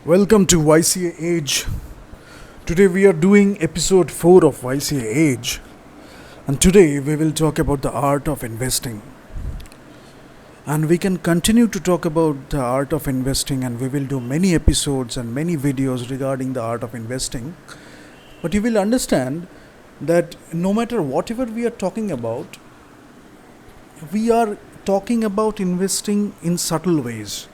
Welcome to YCA Age. Today we are doing episode 4 of YCA Age, and today we will talk about the art of investing. And we can continue to talk about the art of investing, and we will do many episodes and many videos regarding the art of investing. But you will understand that no matter whatever we are talking about, we are talking about investing in subtle ways,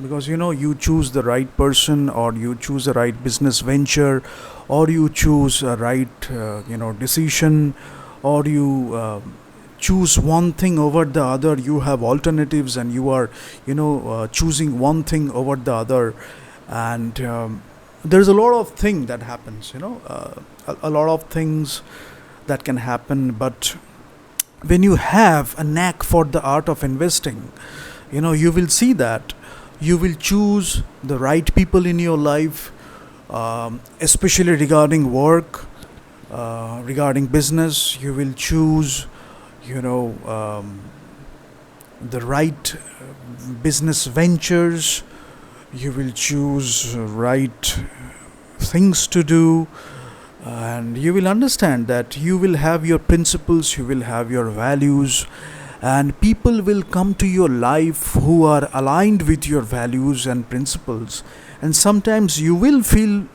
because you choose the right person, or you choose the right business venture, or you choose a right decision, or you choose one thing over the other. You have alternatives, and you are choosing one thing over the other. And there's a lot of thing that happens, a lot of things that can happen. But when you have a knack for the art of investing, you will see that you will choose the right people in your life, especially regarding work, regarding business. You will choose the right business ventures. You will choose right things to do, and you will understand that you will have your principles, you will have your values, and people will come to your life who are aligned with your values and principles. And sometimes you will feel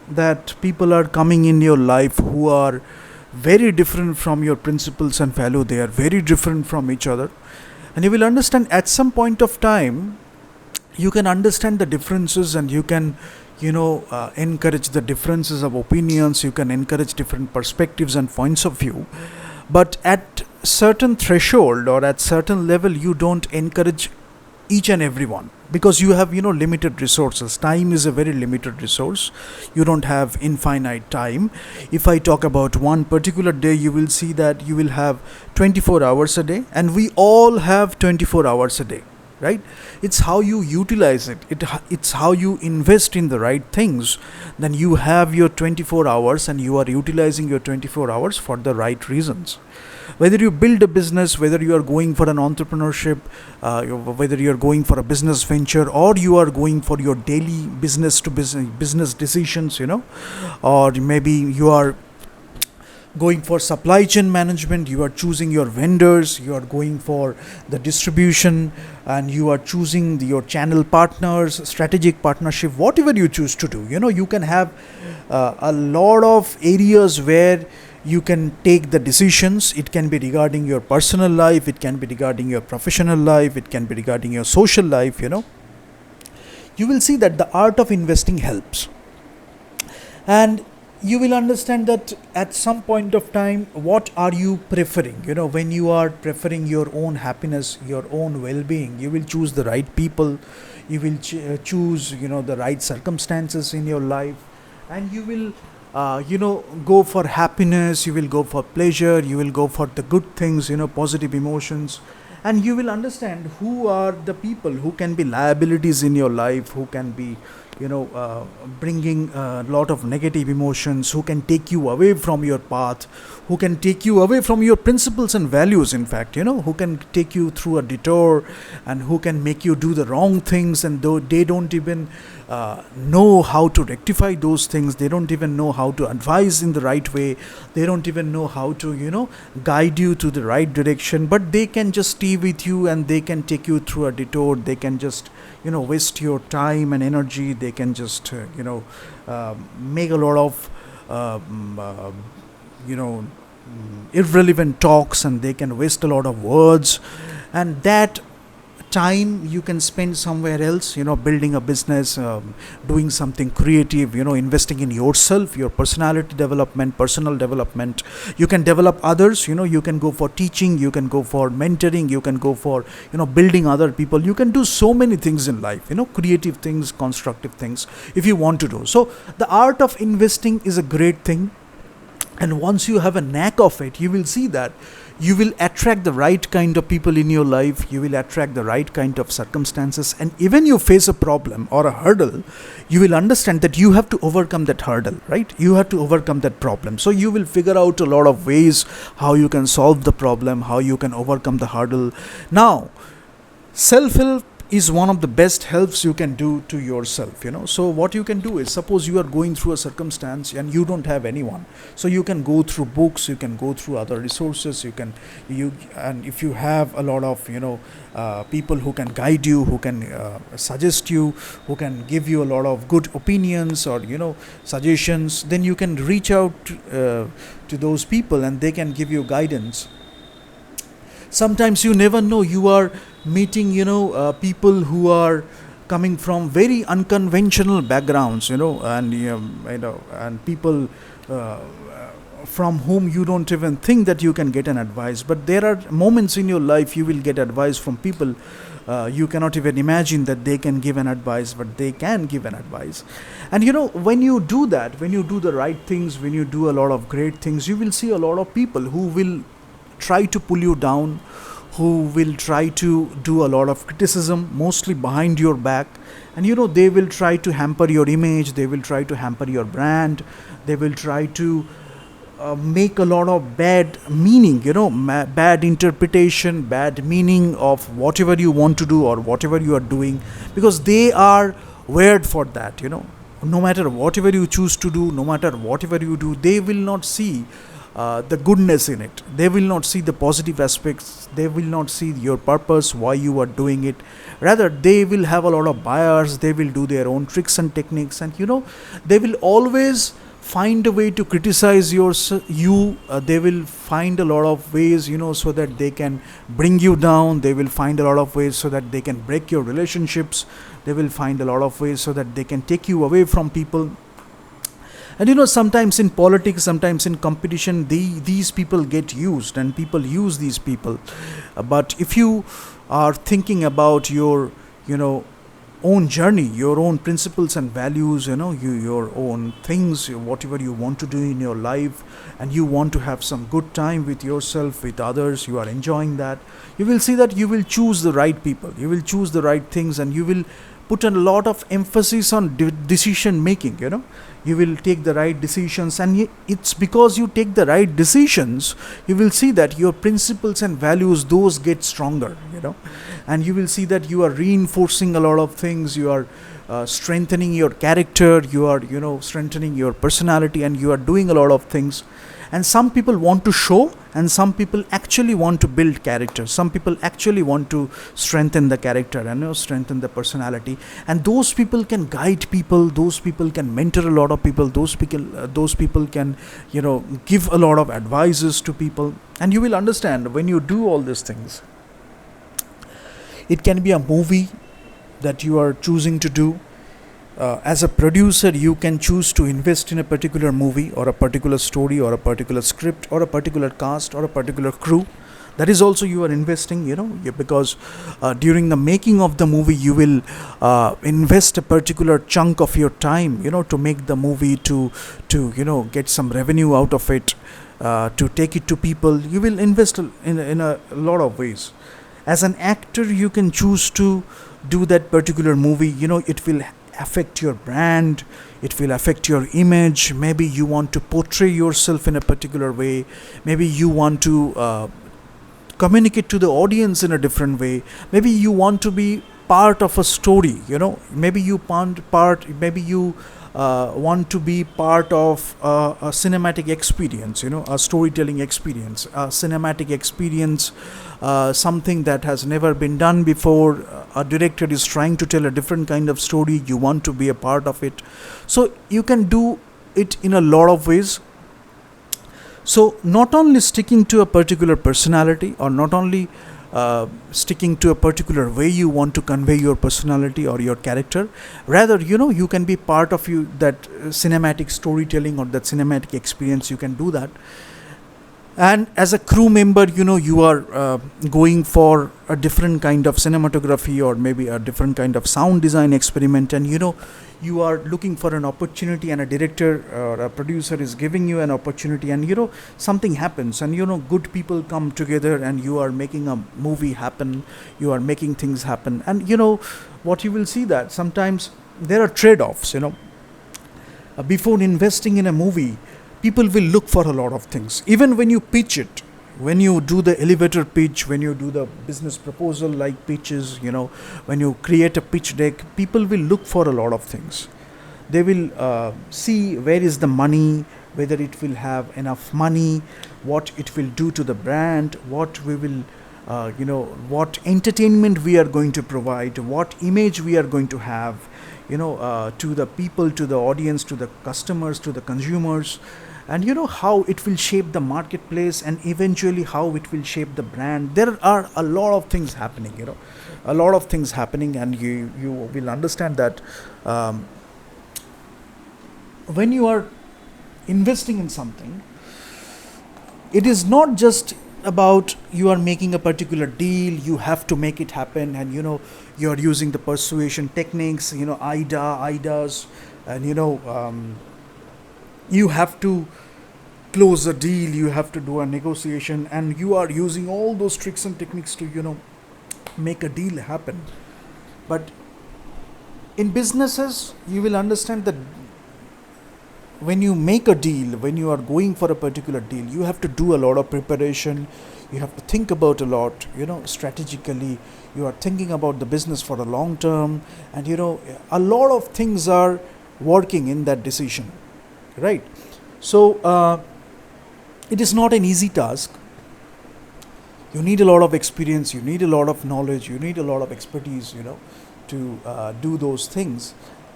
that people are coming in your life who are very different from your principles and value. They are very different from each other, and you will understand at some point of time you can understand the differences, and you can encourage the differences of opinions. You can encourage different perspectives and points of view, but at certain threshold or at certain level you don't encourage each and everyone, because you have limited resources. Time is a very limited resource. You don't have infinite time. If I talk about one particular day, you will see that you will have 24 hours a day, and we all have 24 hours a day, right? It's how you utilize it's how you invest in the right things. Then you have your 24 hours, and you are utilizing your 24 hours for the right reasons. Whether you build a business, whether you are going for an entrepreneurship, whether you are going for a business venture, or you are going for your daily business to business decisions, or maybe you are going for supply chain management, you are choosing your vendors, you are going for the distribution, and you are choosing your channel partners, strategic partnership. Whatever you choose to do, you can have a lot of areas where you can take the decisions. It can be regarding your personal life, it can be regarding your professional life, it can be regarding your social life. You will see that the art of investing helps, and you will understand that at some point of time, what are you preferring? When you are preferring your own happiness, your own well-being, you will choose the right people. You will choose the right circumstances in your life, and you will go for happiness, you will go for pleasure, you will go for the good things, positive emotions. And you will understand who are the people who can be liabilities in your life, who can be bringing a lot of negative emotions, who can take you away from your path, who can take you away from your principles and values. In fact, who can take you through a detour, and who can make you do the wrong things, and though they don't even know how to rectify those things, they don't even know how to advise in the right way, they don't even know how to guide you to the right direction, but they can just stay with you, and they can take you through a detour. They can just waste your time and energy. They can just make a lot of irrelevant talks, and they can waste a lot of words, and that time you can spend somewhere else, building a business, doing something creative, investing in yourself, your personality development, personal development. You can develop others, you can go for teaching, you can go for mentoring, you can go for building other people. You can do so many things in life, creative things, constructive things, if you want to do. So the art of investing is a great thing, and once you have a knack of it, you will see that you will attract the right kind of people in your life. You will attract the right kind of circumstances, and even you face a problem or a hurdle, you will understand that you have to overcome that hurdle, right? You have to overcome that problem. So you will figure out a lot of ways how you can solve the problem, how you can overcome the hurdle. Now, self-help is one of the best helps you can do to yourself. So what you can do is, suppose you are going through a circumstance and you don't have anyone, so you can go through books, you can go through other resources, and if you have a lot of people who can guide you, who can suggest you, who can give you a lot of good opinions or suggestions, then you can reach out to those people and they can give you guidance. Sometimes you never know, you are meeting people who are coming from very unconventional backgrounds, and people from whom you don't even think that you can get an advice. But there are moments in your life you will get advice from people you cannot even imagine that they can give an advice, but they can give an advice. And when you do that, when you do the right things, when you do a lot of great things, you will see a lot of people who will try to pull you down, who will try to do a lot of criticism, mostly behind your back. And they will try to hamper your image, they will try to hamper your brand, they will try to make a lot of bad meaning, bad interpretation, bad meaning of whatever you want to do or whatever you are doing, because they are wired for that. No matter whatever you choose to do, no matter whatever you do, they will not see the goodness in it. They will not see the positive aspects. They will not see your purpose, why you are doing it. Rather, they will have a lot of bias. They will do their own tricks and techniques, and they will always find a way to criticize you. They will find a lot of ways, so that they can bring you down. They will find a lot of ways so that they can break your relationships. They will find a lot of ways so that they can take you away from people. And sometimes in politics, sometimes in competition, these people get used, and people use these people. But if you are thinking about your own journey, your own principles and values, your own things, whatever you want to do in your life, and you want to have some good time with yourself, with others, you are enjoying that, you will see that you will choose the right people, you will choose the right things, and you will put a lot of emphasis on decision making. You will take the right decisions, and it's because you take the right decisions, you will see that your principles and values, those get stronger, and you will see that you are reinforcing a lot of things, you are strengthening your character, you are strengthening your personality, and you are doing a lot of things. And some people want to show, and some people actually want to build character. Some people actually want to strengthen the character and strengthen the personality. And those people can guide people. Those people can mentor a lot of people. Those people can give a lot of advices to people. And you will understand when you do all these things. It can be a movie that you are choosing to do. As a producer, you can choose to invest in a particular movie or a particular story or a particular script or a particular cast or a particular crew. That is also you are investing, because during the making of the movie, you will invest a particular chunk of your time, to make the movie, to get some revenue out of it, to take it to people. You will invest in a lot of ways. As an actor, you can choose to do that particular movie. It will affect your brand, it will affect your image. Maybe you want to portray yourself in a particular way, maybe you want to communicate to the audience in a different way, maybe you want to be part of a story, maybe you want to be part of a cinematic experience, a storytelling experience, a cinematic experience, something that has never been done before. A director is trying to tell a different kind of story, you want to be a part of it. So you can do it in a lot of ways. So not only sticking to a particular personality, or not only sticking to a particular way you want to convey your personality or your character, rather you can be part of that cinematic storytelling or that cinematic experience. You can do that. And as a crew member, you are going for a different kind of cinematography or maybe a different kind of sound design experiment, and you are looking for an opportunity, and a director or a producer is giving you an opportunity, and something happens, and good people come together, and you are making a movie happen, you are making things happen. And what you will see, that sometimes there are trade-offs. Before investing in a movie, people will look for a lot of things. Even when you pitch it, when you do the elevator pitch, when you do the business proposal like pitches, when you create a pitch deck, people will look for a lot of things. They will see where is the money, whether it will have enough money, what it will do to the brand, what we will what entertainment we are going to provide, what image we are going to have, to the people, to the audience, to the customers, to the consumers, and how it will shape the marketplace, and eventually how it will shape the brand. There are a lot of things happening, a lot of things happening, and you will understand that when you are investing in something, it is not just about you are making a particular deal, you have to make it happen, and you are using the persuasion techniques, IDAs, and you have to close a deal, you have to do a negotiation, and you are using all those tricks and techniques to make a deal happen. But in businesses, you will understand that when you make a deal, when you are going for a particular deal, you have to do a lot of preparation, you have to think about a lot, strategically, you are thinking about the business for a long term, and a lot of things are working in that decision, right? So it is not an easy task. You need a lot of experience, you need a lot of knowledge, you need a lot of expertise, to do those things.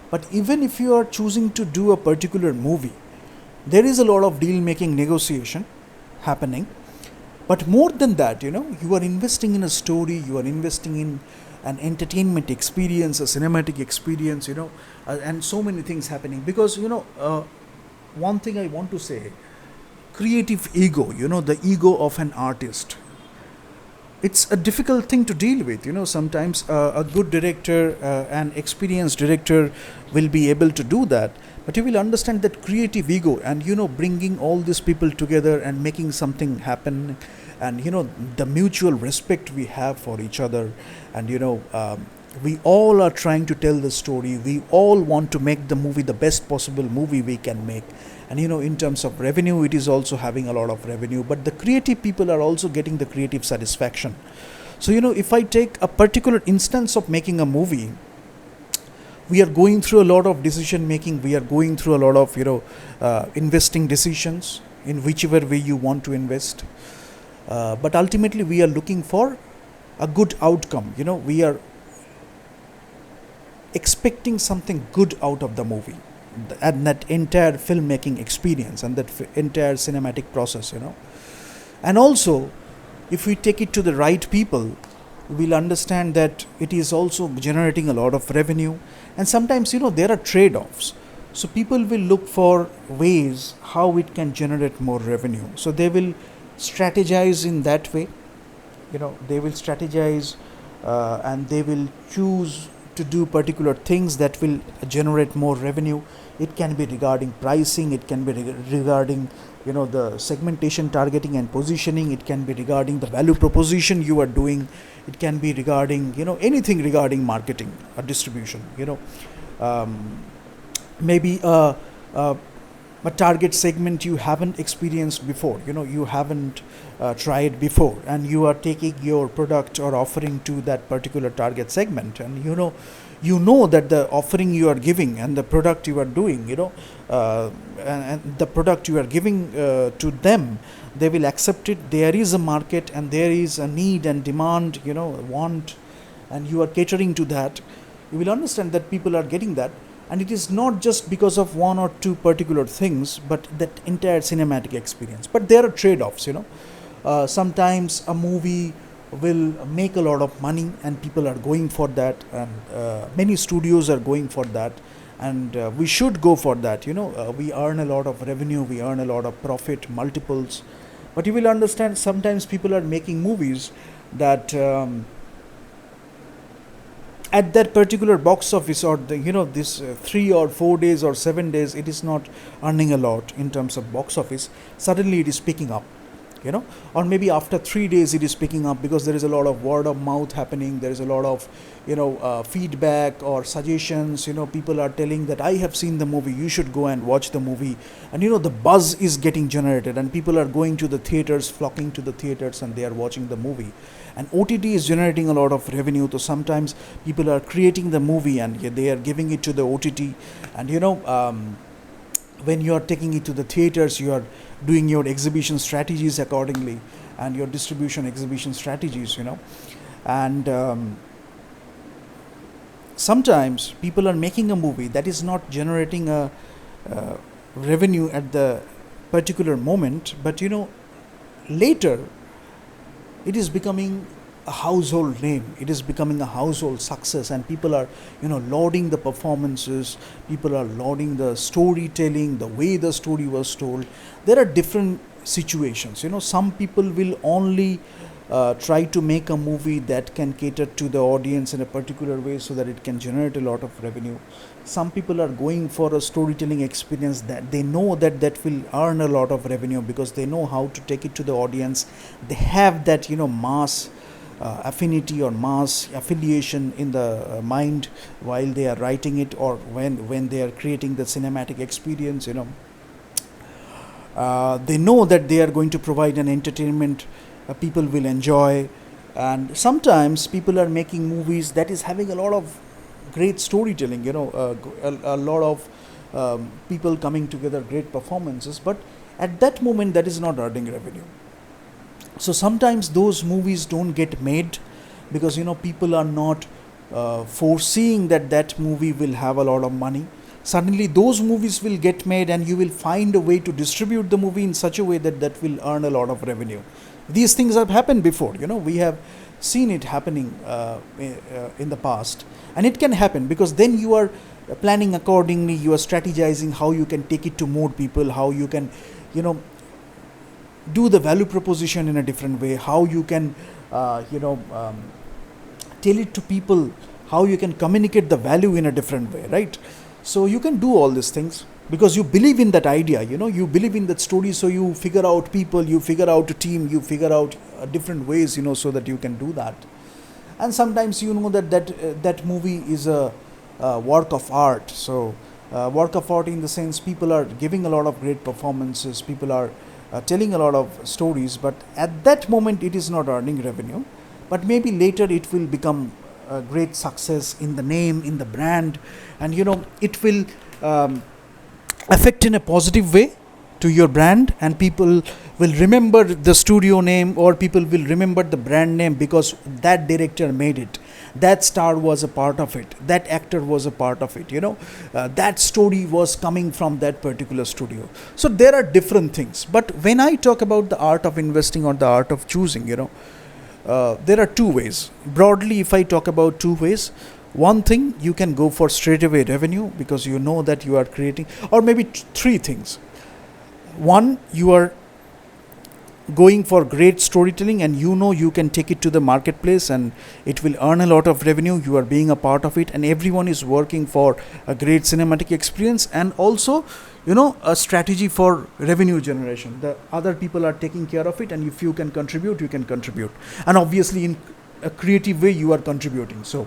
But even if you are choosing to do a particular movie, there is a lot of deal making, negotiation happening. But more than that, you are investing in a story, you are investing in an entertainment experience, a cinematic experience, and so many things happening. Because, one thing I want to say, creative ego, the ego of an artist, it's a difficult thing to deal with. Sometimes a good director, an experienced director will be able to do that. But you will understand that creative ego, and bringing all these people together and making something happen, and the mutual respect we have for each other, and we all are trying to tell the story, we all want to make the movie the best possible movie we can make. And in terms of revenue, it is also having a lot of revenue, but the creative people are also getting the creative satisfaction. So if I take a particular instance of making a movie, we are going through a lot of decision making, we are going through a lot of investing decisions in whichever way you want to invest, but ultimately we are looking for a good outcome. We are expecting something good out of the movie, and that entire filmmaking experience, and that entire cinematic process, and also if we take it to the right people, we'll understand that it is also generating a lot of revenue. And sometimes there are trade-offs, so people will look for ways how it can generate more revenue, so they will strategize in that way. They will strategize, and they will choose to do particular things that will generate more revenue. It can be regarding pricing, it can be regarding the segmentation, targeting and positioning, it can be regarding the value proposition you are doing, it can be regarding anything regarding marketing or distribution. Maybe a target segment you haven't experienced before, you haven't tried before, and you are taking your product or offering to that particular target segment, and that the offering you are giving and the product you are doing, and the product you are giving to them, they will accept it. There is a market, and there is a need and demand, want, and you are catering to that. You will understand that people are getting that. And it is not just because of one or two particular things, but that entire cinematic experience. But there are trade-offs, sometimes a movie will make a lot of money, and people are going for that, and many studios are going for that, and we should go for that. We earn a lot of revenue, we earn a lot of profit, multiples. But you will understand sometimes people are making movies that at that particular box office, or this 3 or 4 days or 7 days, it is not earning a lot in terms of box office. Suddenly it is picking up, you know, or maybe after 3 days it is picking up because there is a lot of word of mouth happening, there is a lot of, feedback or suggestions, people are telling that I have seen the movie, you should go and watch the movie, and the buzz is getting generated and people are going to the theaters, flocking to the theaters, and they are watching the movie. And OTT is generating a lot of revenue, so sometimes people are creating the movie and they are giving it to the OTT, and when you are taking it to the theaters, you are doing your exhibition strategies accordingly, and your distribution exhibition strategies, and sometimes people are making a movie that is not generating a revenue at the particular moment, but later it is becoming a household name, it is becoming a household success, and people are lauding the performances, people are lauding the storytelling, the way the story was told. There are different situations, some people will only try to make a movie that can cater to the audience in a particular way so that it can generate a lot of revenue. Some people are going for a storytelling experience that they know that will earn a lot of revenue because they know how to take it to the audience. They have that mass affinity or mass affiliation in the mind while they are writing it, or when they are creating the cinematic experience. They know that they are going to provide an entertainment people will enjoy, and sometimes people are making movies that is having a lot of great storytelling, a lot of people coming together, great performances, but at that moment that is not earning revenue. So sometimes those movies don't get made because people are not foreseeing that movie will have a lot of money. Suddenly those movies will get made and you will find a way to distribute the movie in such a way that will earn a lot of revenue. These things have happened before, we have seen it happening in the past, and it can happen because then you are planning accordingly, you are strategizing how you can take it to more people, how you can do the value proposition in a different way, how you can tell it to people, how you can communicate the value in a different way, right? So you can do all these things because you believe in that idea, you believe in that story, so you figure out people, you figure out a team, you figure out different ways, so that you can do that. And sometimes that movie is a work of art. So work of art in the sense people are giving a lot of great performances, people are telling a lot of stories, but at that moment it is not earning revenue, but maybe later it will become a great success in the name, in the brand, and it will affect in a positive way to your brand, and people will remember the studio name, or people will remember the brand name because that director made it, that star was a part of it, that actor was a part of it, that story was coming from that particular studio. So there are different things, but when I talk about the art of investing or the art of choosing, there are two ways. Broadly, if I talk about two ways, one thing, you can go for straightaway revenue because you know that you are creating, or maybe three things. One, you are going for great storytelling and you can take it to the marketplace and it will earn a lot of revenue, you are being a part of it, and everyone is working for a great cinematic experience, and also a strategy for revenue generation. The other people are taking care of it, and if you can contribute, you can contribute, and obviously in a creative way you are contributing. So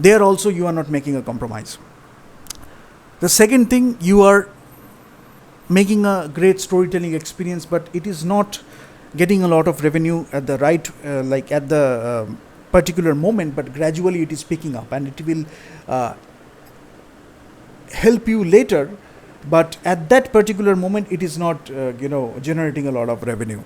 there also you are not making a compromise. The second thing, you are making a great storytelling experience, but it is not getting a lot of revenue at the right at the particular moment, but gradually it is picking up and it will help you later, but at that particular moment it is not generating a lot of revenue.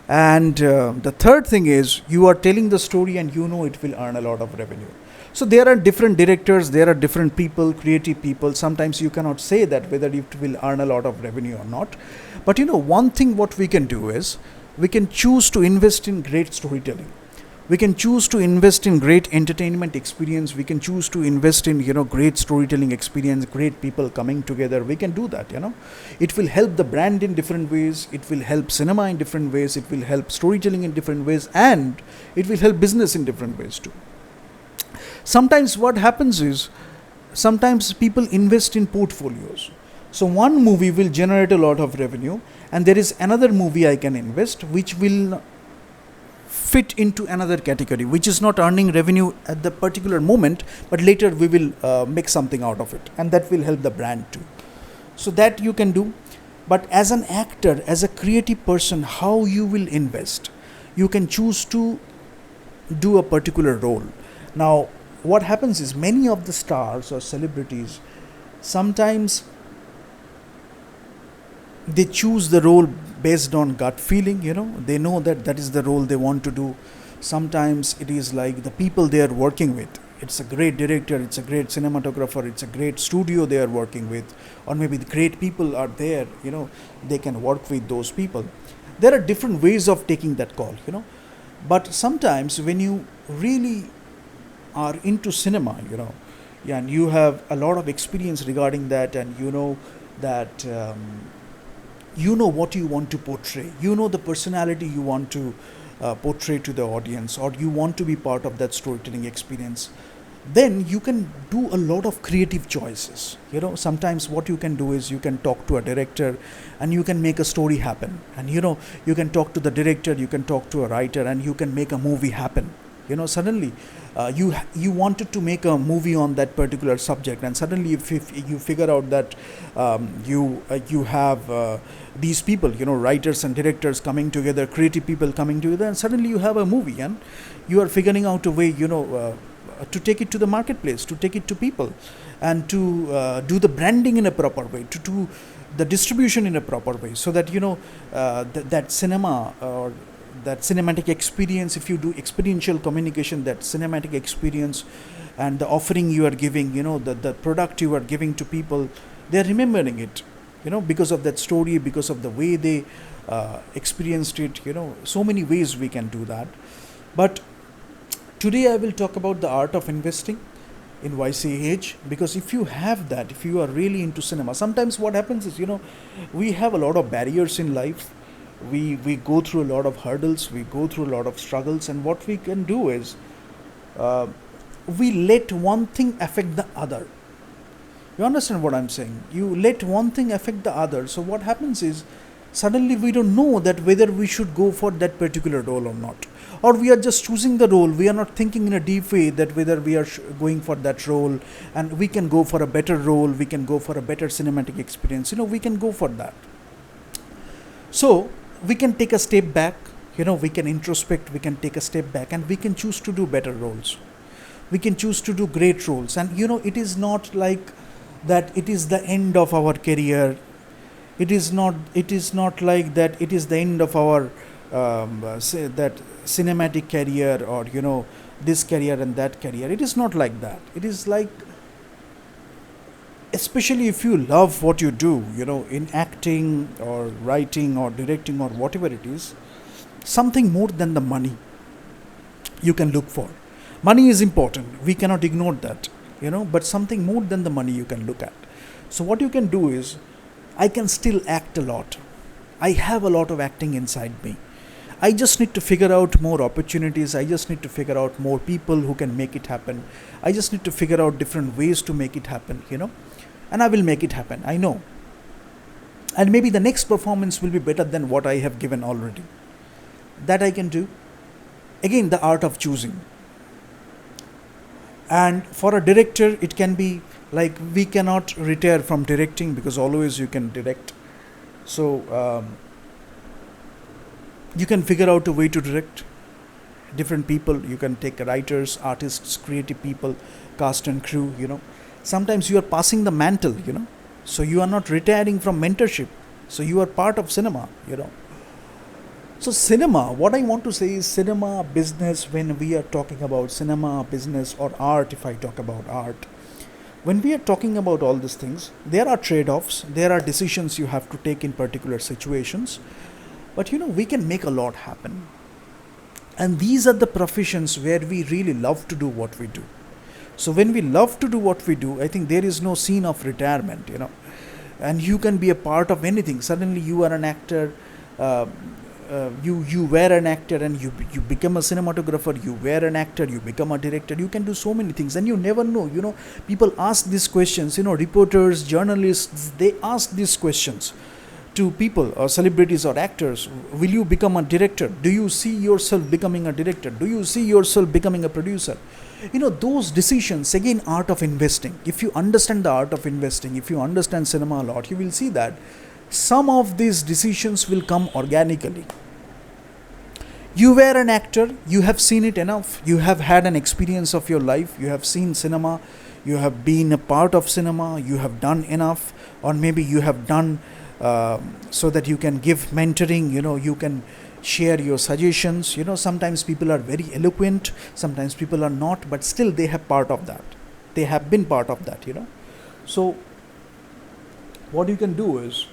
And the third thing is, you are telling the story and it will earn a lot of revenue. So there are different directors, there are different people, creative people. Sometimes you cannot say that whether it will earn a lot of revenue or not. But one thing what we can do is, we can choose to invest in great storytelling. We can choose to invest in great entertainment experience. We can choose to invest in great storytelling experience, great people coming together. We can do that. It will help the brand in different ways. It will help cinema in different ways. It will help storytelling in different ways, and it will help business in different ways too. Sometimes what happens is, sometimes people invest in portfolios. So one movie will generate a lot of revenue, and there is another movie I can invest which will fit into another category which is not earning revenue at the particular moment, but later we will make something out of it, and that will help the brand too. So that you can do. But as an actor, as a creative person, how you will invest, you can choose to do a particular role. Now what happens is, many of the stars or celebrities, sometimes they choose the role based on gut feeling. They know that that is the role they want to do. Sometimes it is like the people they are working with, it's a great director, it's a great cinematographer, it's a great studio they are working with, or maybe the great people are there, they can work with those people. There are different ways of taking that call. But sometimes when you really are into cinema, yeah, and you have a lot of experience regarding that, and that you know what you want to portray, the personality you want to portray to the audience, or you want to be part of that storytelling experience, then you can do a lot of creative choices. Sometimes what you can do is, you can talk to a director and you can make a story happen, and you can talk to the director, you can talk to a writer, and you can make a movie happen. Suddenly you wanted to make a movie on that particular subject, and suddenly if you figure out that you have these people, writers and directors coming together, creative people coming together, and suddenly you have a movie, and you are figuring out a way, to take it to the marketplace, to take it to people, and to do the branding in a proper way, to do the distribution in a proper way, so that that cinema, or that cinematic experience, if you do experiential communication, that cinematic experience and the offering you are giving, the product you are giving to people, they are remembering it, because of that story, because of the way they experienced it. So many ways we can do that. But today I will talk about the art of investing in YCA, because if you have that, if you are really into cinema, sometimes what happens is, we have a lot of barriers in life. We go through a lot of hurdles, we go through a lot of struggles, and what we can do is, we let one thing affect the other. You understand what I'm saying? You let one thing affect the other. So what happens is, suddenly we don't know that whether we should go for that particular role or not, or we are just choosing the role. We are not thinking in a deep way that whether we are going for that role, and we can go for a better role, we can go for a better cinematic experience, we can go for that. So we can take a step back, we can introspect, we can take a step back, and we can choose to do better roles, we can choose to do great roles. And it is not like that it is the end of our career. It is not like that it is the end of our that cinematic career, or this career and that career. It is not like that. It is like, especially if you love what you do, in acting or writing or directing or whatever it is, something more than the money you can look for. Money is important, we cannot ignore that, but something more than the money you can look at. So what you can do is, I can still act a lot. I have a lot of acting inside me. I just need to figure out more opportunities. I just need to figure out more people who can make it happen. I just need to figure out different ways to make it happen, and I will make it happen, I know. And maybe the next performance will be better than what I have given already. That I can do. Again, the art of choosing. And for a director, it can be like, we cannot retire from directing, because always you can direct. So you can figure out a way to direct different people. You can take writers, artists, creative people, cast and crew. Sometimes you are passing the mantle, so you are not retiring from mentorship, so you are part of cinema. So cinema, what I want to say is, cinema business, when we are talking about cinema business or art, if I talk about art, when we are talking about all these things, there are trade-offs, there are decisions you have to take in particular situations, but we can make a lot happen. And these are the professions where we really love to do what we do. So when we love to do what we do, I think there is no scene of retirement, and you can be a part of anything. Suddenly you are an actor, you were an actor and you become a cinematographer, you were an actor, you become a director, you can do so many things, and you never know. People ask these questions, reporters, journalists, they ask these questions to people or celebrities or actors. Will you become a director? Do you see yourself becoming a director? Do you see yourself becoming a producer? Those decisions, again, art of investing. If you understand the art of investing, if you understand cinema a lot, you will see that some of these decisions will come organically. You were an actor, you have seen it enough, you have had an experience of your life, you have seen cinema, you have been a part of cinema, you have done enough, or maybe you have done so that you can give mentoring, you can share your suggestions. Sometimes people are very eloquent, sometimes people are not, but still they have part of that. They have been part of that. So what you can do is,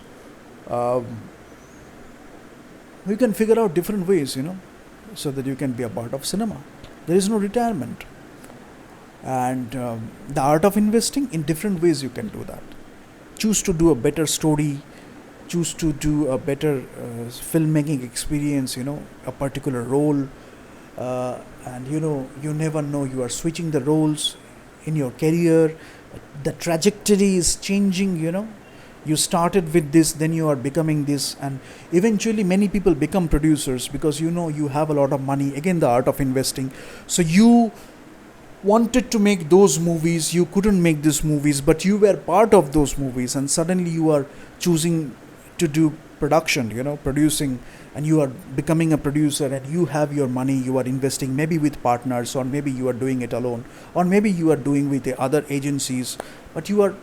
you can figure out different ways, so that you can be a part of cinema. There is no retirement. And the art of investing, in different ways you can do that. Choose to do a better story, choose to do a better filmmaking experience, a particular role. And you never know, you are switching the roles in your career. The trajectory is changing, You started with this, then you are becoming this, and eventually many people become producers because you have a lot of money. Again, the art of investing. So you wanted to make those movies, you couldn't make these movies, but you were part of those movies, and suddenly you are choosing to do production, producing, and you are becoming a producer, and you have your money, you are investing maybe with partners, or maybe you are doing it alone, or maybe you are doing with the other agencies, but you are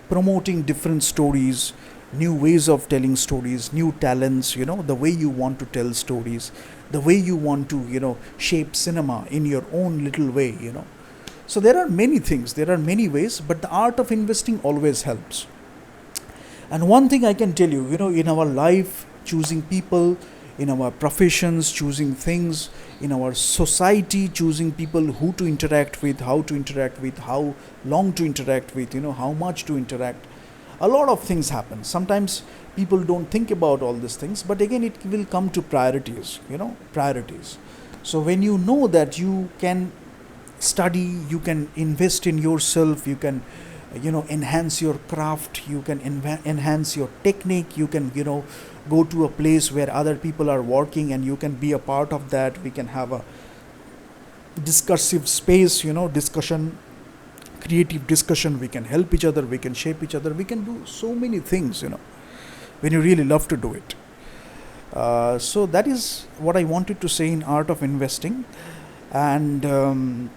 promoting different stories, new ways of telling stories, new talents, the way you want to tell stories, the way you want to, shape cinema in your own little way, So there are many things, there are many ways, but the art of investing always helps. And one thing I can tell you, in our life, choosing people, in our professions, choosing things, in our society, choosing people who to interact with, how to interact with, how long to interact with, how much to interact. A lot of things happen. Sometimes people don't think about all these things, but again, it will come to priorities, priorities. So when you know that you can study, you can invest in yourself, you can enhance your craft, you can enhance your technique, you can go to a place where other people are working and you can be a part of that. We can have a discursive space, discussion, creative discussion. We can help each other, we can shape each other, we can do so many things, when you really love to do it. So that is what I wanted to say in art of investing. And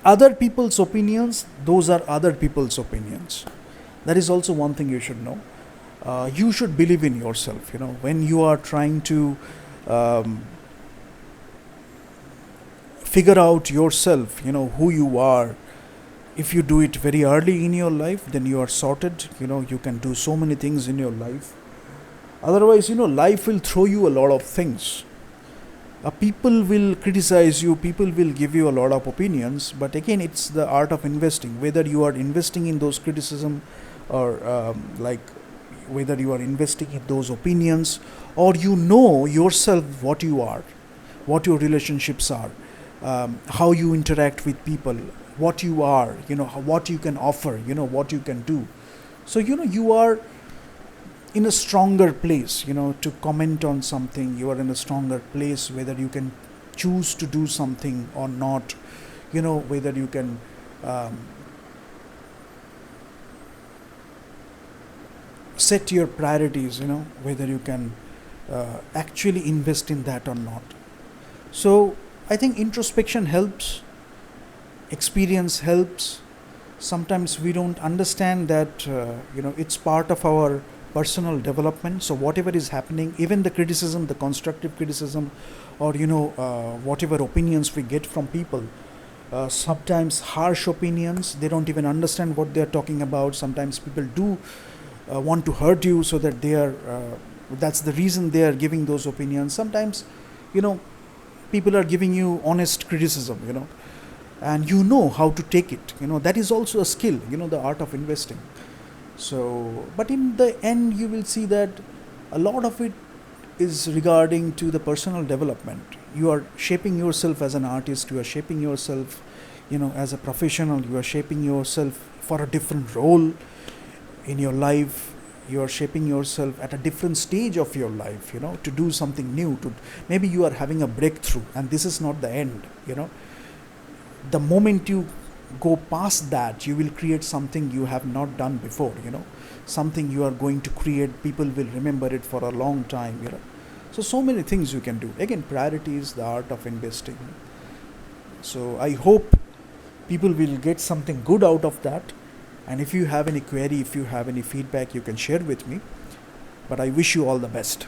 other people's opinions, those are other people's opinions. That is also one thing you should know. You should believe in yourself. When you are trying to figure out yourself, who you are. If you do it very early in your life, then you are sorted. You can do so many things in your life. Otherwise, life will throw you a lot of things. People will criticize you, people will give you a lot of opinions, but again, it's the art of investing. Whether you are investing in those criticism, or whether you are investing in those opinions, or yourself what you are, what your relationships are, how you interact with people, what you are, what you can offer, what you can do. So you are in a stronger place, to comment on something. You are in a stronger place whether you can choose to do something or not, whether you can set your priorities, whether you can actually invest in that or not. So I think introspection helps, experience helps. Sometimes we don't understand that it's part of our personal development. So whatever is happening, even the criticism, the constructive criticism, or whatever opinions we get from people, sometimes harsh opinions, they don't even understand what they are talking about. Sometimes people do want to hurt you, so that they are that's the reason they are giving those opinions. Sometimes people are giving you honest criticism, and how to take it. That is also a skill, the art of investing. So, but in the end, you will see that a lot of it is regarding to the personal development. You are shaping yourself as an artist, you are shaping yourself, as a professional, you are shaping yourself for a different role in your life. You are shaping yourself at a different stage of your life, to do something new. To maybe you are having a breakthrough, and this is not the end. The moment you go past that, you will create something you have not done before. Something you are going to create, people will remember it for a long time. So many things you can do. Again, priority is the art of investing. So I hope people will get something good out of that. And if you have any query, if you have any feedback, you can share with me. But I wish you all the best.